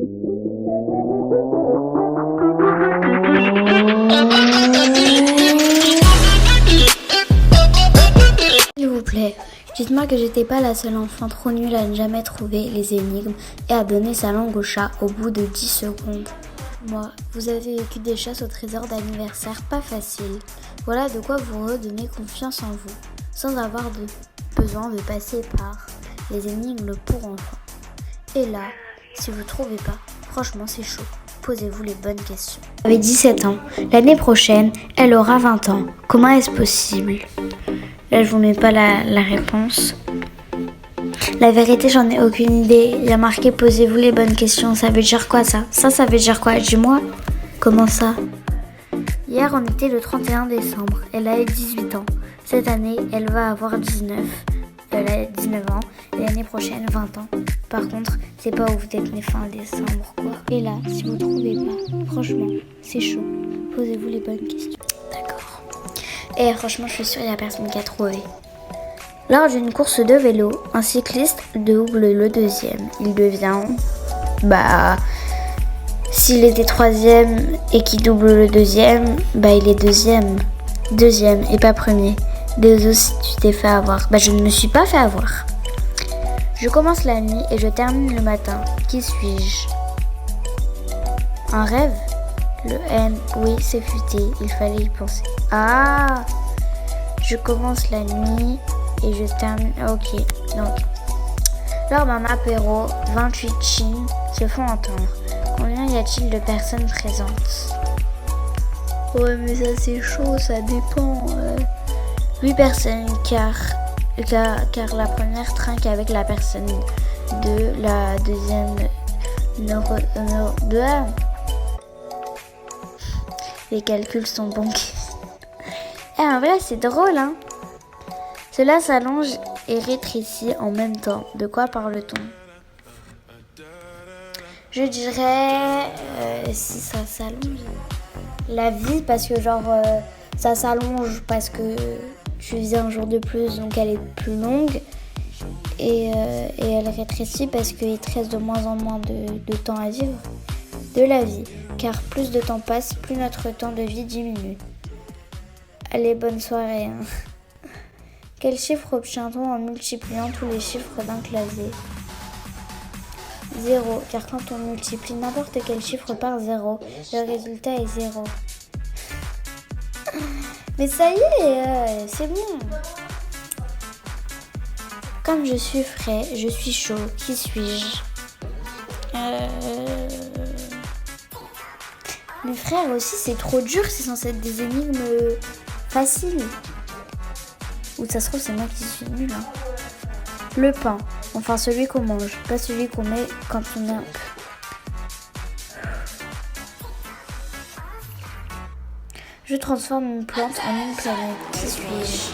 S'il vous plaît, dites-moi que j'étais pas la seule enfant trop nulle à ne jamais trouver les énigmes et à donner sa langue au chat au bout de 10 secondes. Moi, vous avez vécu des chasses au trésor d'anniversaire pas faciles. Voilà de quoi vous redonner confiance en vous, sans avoir besoin de passer par les énigmes pour enfants. Et là, si vous trouvez pas, franchement c'est chaud. Posez-vous les bonnes questions. Elle avait 17 ans. L'année prochaine, elle aura 20 ans. Comment est-ce possible ? Là, je vous mets pas la réponse. La vérité, j'en ai aucune idée. Il y a marqué « Posez-vous les bonnes questions ». Ça veut dire quoi ça ? Ça veut dire quoi ? Dis-moi. Comment ça ? Hier, on était le 31 décembre. Elle a 18 ans. Cette année, elle va avoir 19. Elle a 19 ans. Et l'année prochaine, 20 ans. Par contre, c'est pas où vous êtes né fin décembre, quoi. Et là, si vous trouvez pas, franchement, c'est chaud. Posez-vous les bonnes questions. D'accord. Et franchement, je suis sûre qu'il y a personne qui a trouvé. Lors d'une course de vélo, un cycliste double le deuxième. Il devient... s'il était troisième et qu'il double le deuxième, il est deuxième. Deuxième et pas premier. Désolé si tu t'es fait avoir. Je ne me suis pas fait avoir. Je commence la nuit et je termine le matin. Qui suis-je ? Un rêve ? Le N, oui, c'est futé. Il fallait y penser. Ah ! Je commence la nuit et je termine... Ok, donc... Lors d'un apéro, 28 chines se font entendre. Combien y a-t-il de personnes présentes ? Ouais, mais ça c'est chaud, ça dépend. 8 personnes, car la première trinque avec la personne de la deuxième... Les calculs sont bons. En vrai, c'est drôle, hein. Cela s'allonge et rétrécit en même temps. De quoi parle-t-on ? Je dirais, si ça s'allonge, la vie, parce que ça s'allonge parce que tu vis un jour de plus, donc elle est plus longue. Et elle rétrécit parce qu'il te reste de moins en moins de temps à vivre. De la vie, car plus de temps passe, plus notre temps de vie diminue. Allez, bonne soirée. Hein. Quel chiffre obtient-on en multipliant tous les chiffres d'un clavier ? 0, car quand on multiplie n'importe quel chiffre par 0, le résultat est 0. Mais ça y est, c'est bon. Comme je suis frais, je suis chaud, qui suis-je ? Mes frères aussi, c'est trop dur, c'est censé être des énigmes faciles. Ou ça se trouve, c'est moi qui suis nulle. Hein. Le pain, enfin celui qu'on mange, pas celui qu'on met quand on est un peu. Je transforme une plante en une planète. Qui suis-je ?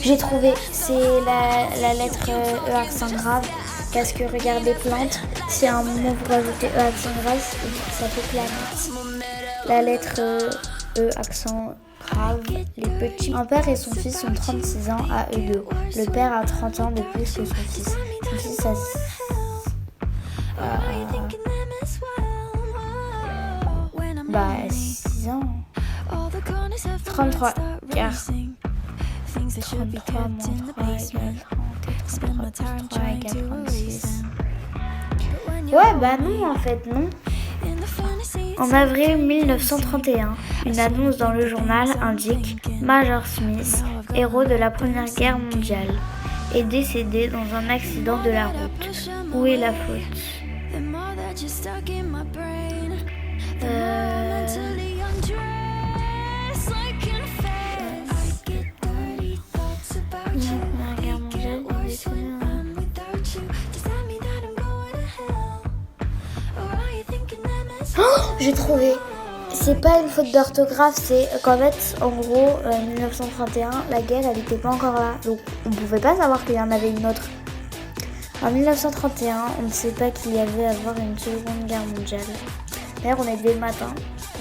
J'ai trouvé, c'est la lettre E accent grave, parce que regardez plante, c'est un mot pour ajouter E accent grave, ça fait planète. La lettre E accent grave, les petits. Mon père et son fils ont 36 ans à eux deux. Le père a 30 ans de plus que son fils. Son fils a 6 ans. 33, car 33 moins 3 égale 30, 33 égale 36. Ouais, non, en fait, non. En avril 1931, une annonce dans le journal indique Major Smith, héros de la Première Guerre mondiale, est décédé dans un accident de la route. Où est la faute ? J'ai trouvé. C'est pas une faute d'orthographe, c'est qu'en fait, en gros, 1931, la guerre, elle était pas encore là. Donc, on pouvait pas savoir qu'il y en avait une autre. En 1931, on ne sait pas qu'il y avait à avoir une seconde guerre mondiale. D'ailleurs, on est dès le matin.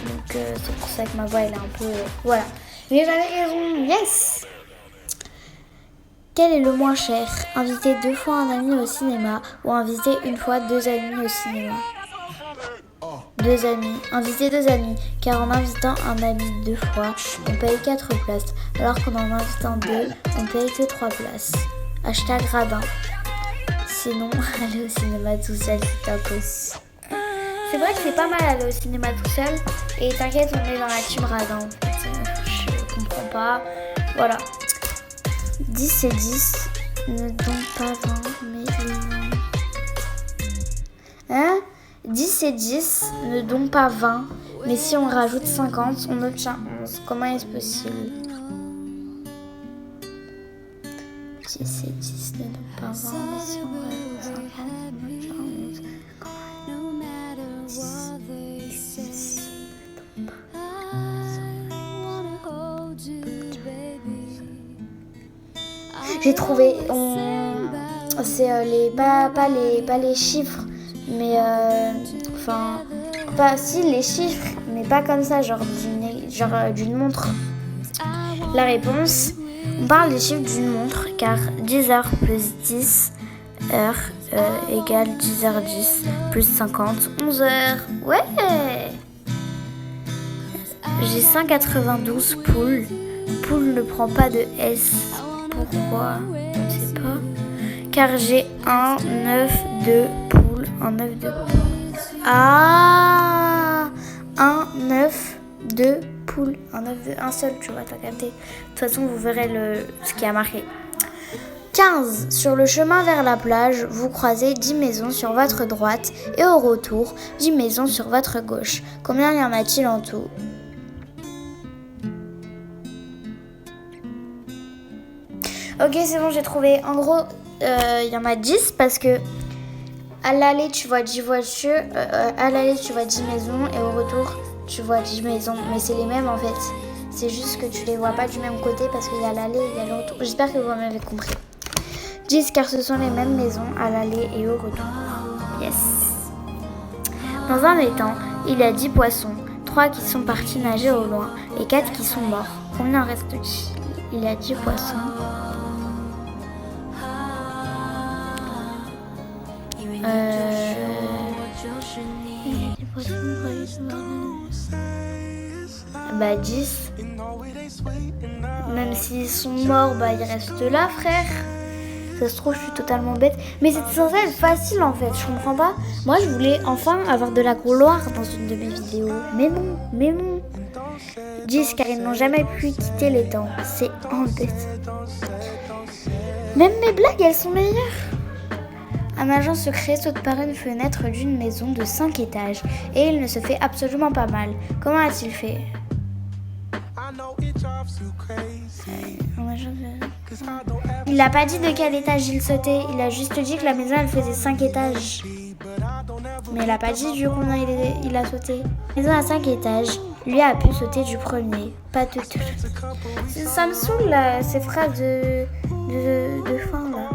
Donc, c'est pour ça que ma voix, elle est un peu... voilà. Mais j'avais raison, yes! Quel est le moins cher? Inviter 2 fois un ami au cinéma ou inviter une fois 2 amis au cinéma? 2 amis. Inviter 2 amis, car en invitant un ami 2 fois, on paye 4 places, alors qu'en en invitant 2, on paye que 3 places. Hashtag radin. Sinon, aller au cinéma tout seul, c'est impossible. C'est vrai que c'est pas mal aller au cinéma tout seul, et t'inquiète, on est dans la team radin en fait. Je comprends pas. Voilà. 10 et 10 ne donnent pas 20, mais 20. Hein? 10 et 10 ne donnent pas 20, mais si on rajoute 50, on obtient 11. Comment est-ce possible? 10 et 10 ne donnent pas 20, mais si on rajoute 50, on obtient 11. J'ai trouvé, c'est pas les chiffres, mais enfin, pas si les chiffres, mais pas comme ça, genre d'une montre. La réponse, on parle des chiffres d'une montre, car 10 heures plus 10 heures égale 10h10 plus 50, 11 heures. Ouais! J'ai 192 poules. Poule ne prend pas de S. Pourquoi? Je ne sais pas. Car j'ai un œuf de poule. Un œuf de poule. Ah! Un œuf de poule. Un seul, tu vois, t'as capté. De toute façon, vous verrez ce qui a marqué. 15. Sur le chemin vers la plage, vous croisez 10 maisons sur votre droite et au retour, 10 maisons sur votre gauche. Combien y en a-t-il en tout? Ok, c'est bon, j'ai trouvé. En gros, y en a 10 parce que à l'aller, tu vois 10 voitures, à l'aller, tu vois 10 maisons et au retour, tu vois 10 maisons. Mais c'est les mêmes en fait. C'est juste que tu les vois pas du même côté parce qu'il y a l'aller et il y a le retour. J'espère que vous m'avez compris. 10 car ce sont les mêmes maisons à l'aller et au retour. Yes. Dans un étang, il y a 10 poissons. 3 qui sont partis nager au loin et 4 qui sont morts. Combien reste-t-il? Il y a 10 poissons. Bah 10. Même s'ils sont morts, bah ils restent là, frère. Ça se trouve, je suis totalement bête. Mais c'est censé être facile en fait, je comprends pas. Moi, je voulais enfin avoir de la gloire dans une de mes vidéos. Mais non. 10 car ils n'ont jamais pu quitter les dents. C'est embêtant. Même mes blagues, elles sont meilleures. Un agent secret saute par une fenêtre d'une maison de 5 étages et il ne se fait absolument pas mal. Comment a-t-il fait? Il n'a pas dit de quel étage il sautait, il a juste dit que la maison elle faisait 5 étages. Mais il n'a pas dit du combien il a sauté. La maison à 5 étages, lui a pu sauter du premier. Pas de tout. Ça me saoule là, ces phrases de fin là.